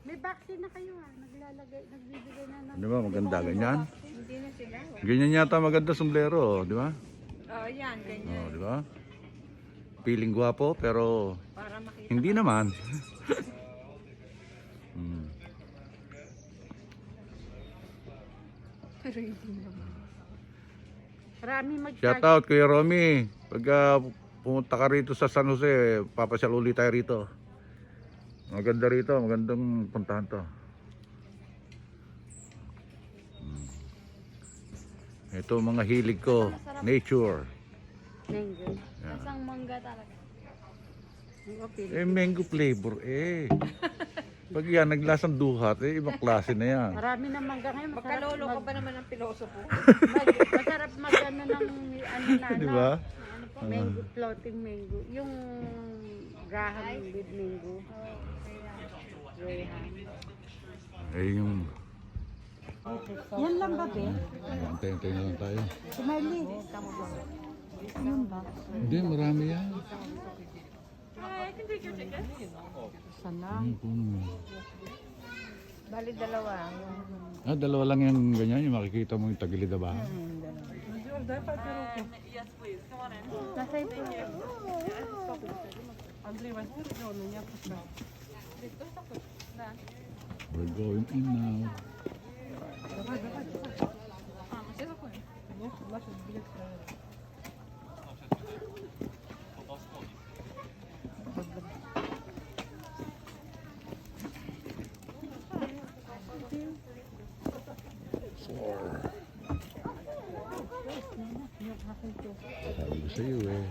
May vaccine na kayo ha. Naglalagay, nagbibigay na ng... Di ba maganda ganyan? Hindi na sila. Ganyan yata maganda sombrero, di ba? Oh, yan, ganyan. Oh, di ba? Piling gwapo pero Para makita. hindi naman. Hmm. Pero hindi naman. Marami Shout out Kuya Romy. Pag pumunta ka rito sa San Jose, papasyal ulit tayo rito. Maganda rito, magandang puntahan to. Ito mga hilig ko, nature. Mango. Yan. Isang mangga talaga. Eh mango flavor eh. Pag yan naglasang duhat, eh ibang klase na yan. Marami na mangga ngayon. Magkalolo ka ba naman ng pilosopo? Masarap mag-ano ng ano na. Di ba? Ano po? Mango, floating mango. Yung graham with mango. Graham. Eh yung Yan lang ba, Be? antay-antay na lang tayo. Smiley. Yun ba? Hindi, marami yan. Hi, I can take your ticket. Sana. Bali dalawa. Ah, dalawa lang yung ganyan, yung makikita mo yung tagilid na ba? Yes, please. Come on in. Nasa ito. We're going in now. Sabi ko sa'yo eh.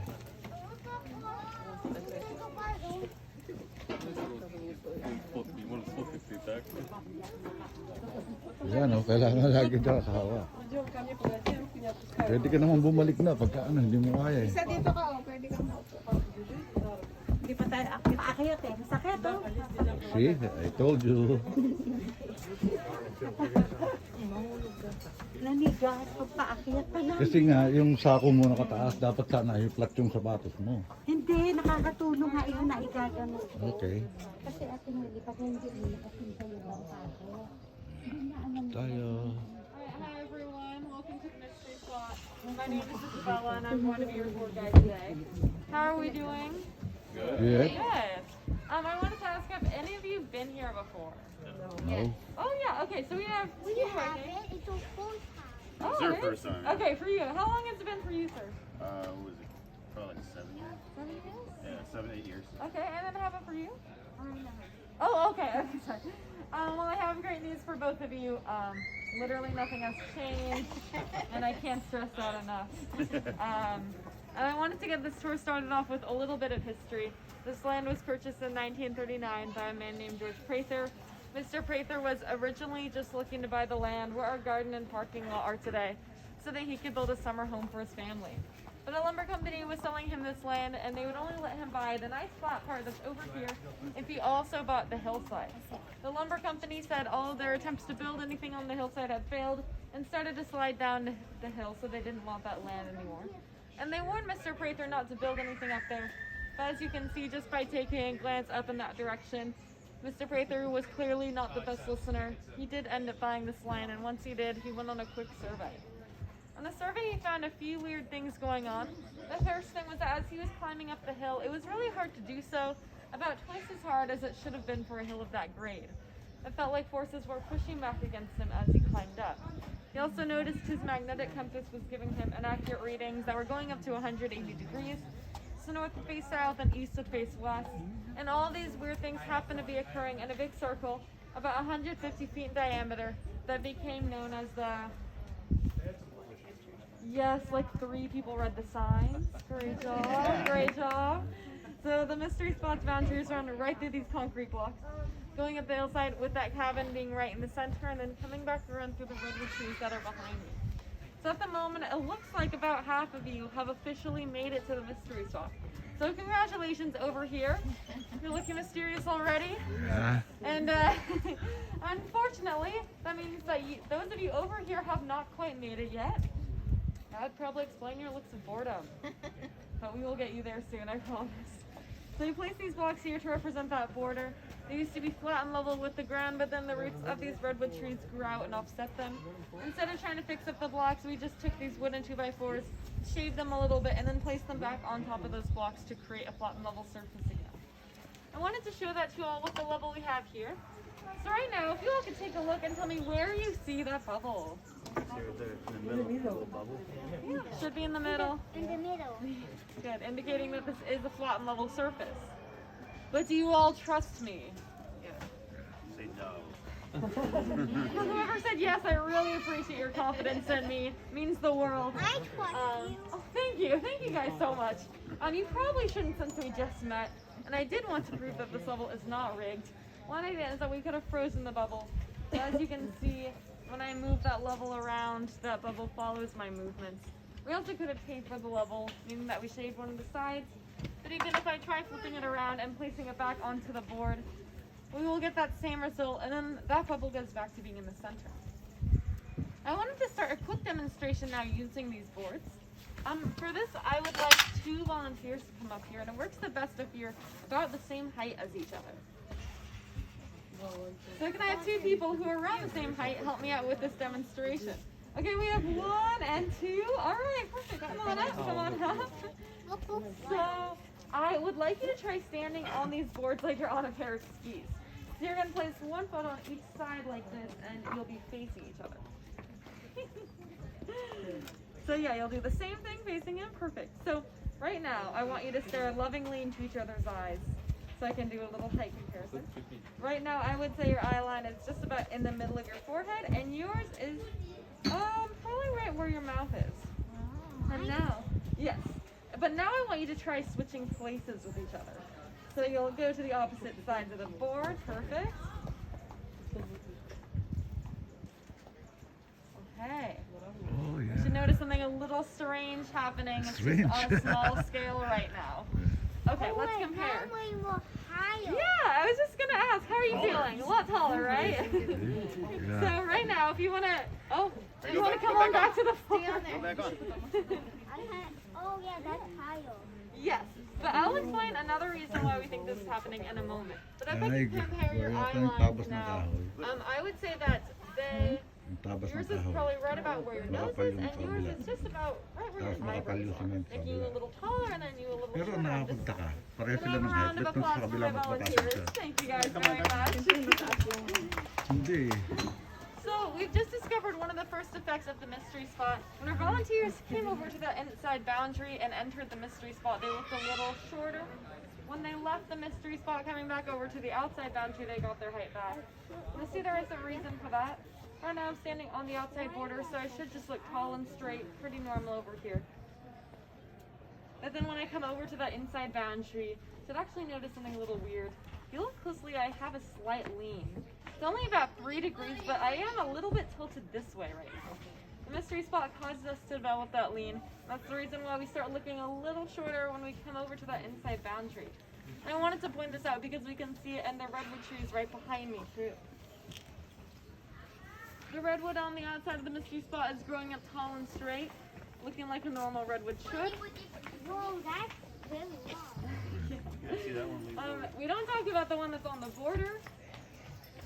Yan o, kailangan lagi nakakawa. Pwede ka naman bumalik na pagka ano, hindi mo kaya eh. Isa dito ka, oh. Pwede ka maupo. Hindi pa tayo Paakayot eh. Masakit oh. See, I told you. Nanigas pag paakyat pa lang. Kasi nga, yung sako mo nakataas, dapat sana i-flat yung sapatos mo. Hindi, nakakatulong nga yun na igagano. Okay. Kasi ate mo, di pa hindi nakasinta yung mga sako. Hindi na alam. Tayo. Hi everyone, welcome to the mystery spot. My name is Isabella and I'm one of your tour guides today. How are we doing? Good? Good. I wanted to ask, have any of you been here before? No? Oh yeah, okay, so we have two parking. It's a full time. Oh, our it is? first time. Okay, for you. How long has it been for you, sir? What was it? Probably like 7 years. 7 years? Yeah, 7, 8 years. Okay, and then how about for you? Oh, okay, okay, sorry. Well, I have great news for both of you. Literally nothing has changed, and I can't stress that enough. And I wanted to get this tour started off with a little bit of history. This land was purchased in 1939 by a man named George Prather. Mr. Prather was originally just looking to buy the land where our garden and parking lot are today, so that he could build a summer home for his family. But a lumber company was selling him this land, and they would only let him buy the nice flat part that's over here if he also bought the hillside. The lumber company said all of their attempts to build anything on the hillside had failed and started to slide down the hill, so they didn't want that land anymore. And they warned Mr. Prather not to build anything up there. But as you can see just by taking a glance up in that direction, Mr. Prather was clearly not the best listener. He did end up buying this land, and once he did, he went on a quick survey. On the survey, he found a few weird things going on. The first thing was that as he was climbing up the hill, it was really hard to do so, about twice as hard as it should have been for a hill of that grade. It felt like forces were pushing back against him as he climbed up. He also noticed his magnetic compass was giving him inaccurate readings that were going up to 180 degrees, so north would face south and east would face west. And all these weird things happened to be occurring in a big circle about 150 feet in diameter that became known as the... Yes, like 3 people read the signs. Great job, great job. So the mystery spot's boundaries run right through these concrete blocks, going up the hillside with that cabin being right in the center, and then coming back around through the redwood trees that are behind me. So at the moment, it looks like about half of you have officially made it to the mystery spot. So congratulations over here. You're looking mysterious already. Yeah. And unfortunately, that means that those of you over here have not quite made it yet. That'd probably explain your looks of boredom. But we will get you there soon, I promise. So you place these blocks here to represent that border. They used to be flat and level with the ground, but then the roots of these redwood trees grew out and offset them. Instead of trying to fix up the blocks, we just took these wooden 2x4s, shaved them a little bit, and then placed them back on top of those blocks to create a flat and level surface again. I wanted to show that to you all with the level we have here. So right now, if you all could take a look and tell me where you see that bubble. See right there in the middle, little bubble. Yeah, should be in the middle. In the middle. Good, indicating that this is a flat and level surface. But do you all trust me? Say no. Whoever said yes, I really appreciate your confidence in me. Means the world. I trust you. Oh, thank you guys so much. You probably shouldn't since we just met, and I did want to prove that this level is not rigged. One idea is that we could have frozen the bubble. But as you can see, when I move that level around, that bubble follows my movements. We also could have paid for the level, meaning that we shaved one of the sides. But even if I try flipping it around and placing it back onto the board, we will get that same result, and then that bubble goes back to being in the center. I wanted to start a quick demonstration now using these boards. For this, I would like 2 volunteers to come up here, and it works the best if you're about the same height as each other. So can I have 2 people who are around the same height help me out with this demonstration? Okay, we have 1 and 2. All right, perfect. Come on up, come on up. So I would like you to try standing on these boards like you're on a pair of skis. So you're gonna place 1 foot on each side like this, and you'll be facing each other. So yeah, you'll do the same thing facing him. Perfect. So right now, I want you to stare lovingly into each other's eyes so I can do a little height comparison. Right now, I would say your eye line is just about in the middle of your forehead, and yours is probably right where your mouth is. And now, yes. But now I want you to try switching places with each other. So you'll go to the opposite sides of the board. Perfect. Okay. Oh, You yeah. should notice something a little strange happening. It's just Strange. on a small scale right now. Okay, let's compare. I'm way more higher. Yeah, I was just gonna ask, how are you feeling? A lot taller, right? Yeah. So right now, if you wanna, if you wanna Go come on back back to the floor. Go back on. Oh yeah, that's higher. Yes, but I'll explain another reason why we think this is happening in a moment. But if I Ay, can compare your wala eye tayong lines tabas ng now, kahoy. I would say that Ang tabas ng yours is kahoy. probably right about where your nose Makapal is, yung and sa yours kabila. is just about right where Tapos your makapal eyebrows yung are, cement sa making you a kabila. little taller and then you a little Pero shorter. nakapunta ka. Pareho Can I sila have ng a height. round of Ba't nung sa applause for kabila my mas mataas volunteers? siya? Thank you guys very much. Hindi. So we've just discovered one of the first effects of the mystery spot. When our volunteers came over to the inside boundary and entered the mystery spot, they looked a little shorter. When they left the mystery spot, coming back over to the outside boundary, they got their height back. You see there is a reason for that. Right now I'm standing on the outside border, so I should just look tall and straight, pretty normal over here. But then when I come over to that inside boundary, you should actually notice something a little weird. If you look closely, I have a slight lean. It's only about 3 degrees, but I am a little bit tilted this way right now. The mystery spot causes us to develop that lean. That's the reason why we start looking a little shorter when we come over to that inside boundary. And I wanted to point this out because we can see it in the redwood trees right behind me too. The redwood on the outside of the mystery spot is growing up tall and straight, looking like a normal redwood should. Whoa, that's really long. Yeah, see that one? We don't talk about the one that's on the border,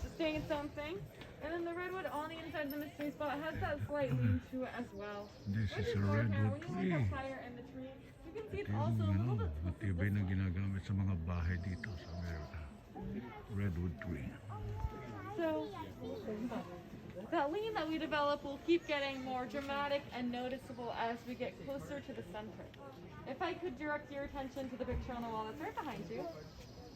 just doing its own thing. And then the redwood on the inside of the mystery spot has that slight lean to it as well. This Which is is a right now, redwood when you look tree. up higher in the tree, you can see it's Ito also a yung little bit tilted matibay this na way. ginagamit sa mga bahay dito sa Amerika. Redwood tree. So, that lean that we develop will keep getting more dramatic and noticeable as we get closer to the center. If I could direct your attention to the picture on the wall that's right behind you.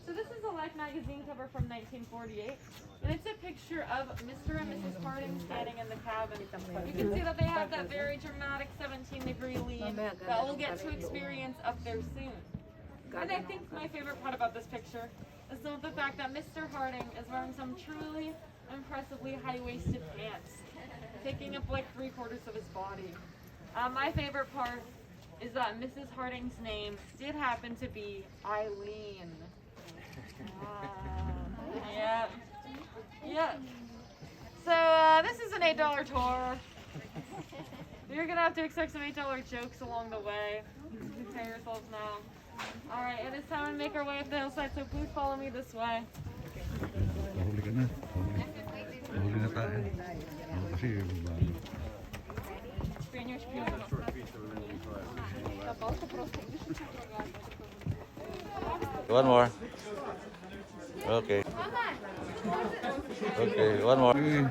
So this is a Life magazine cover from 1948, and it's a picture of Mr. and Mrs. Harding standing in the cabin. You can see that they have that very dramatic 17-degree lean that we'll get to experience up there soon. And I think my favorite part about this picture is the fact that Mr. Harding is wearing some truly impressively high-waisted pants, taking up like 3/4 of his body. My favorite part is that Mrs. Harding's name did happen to be Eileen. Yep. Yep. So this is an $8 tour. You're gonna have to expect some $8 jokes along the way. Prepare yourselves now. All right, it is time to make our way up the hillside, so please follow me this way. Kasi Spanish one more. Okay. Okay, one more. Okay,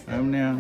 ayun na yan.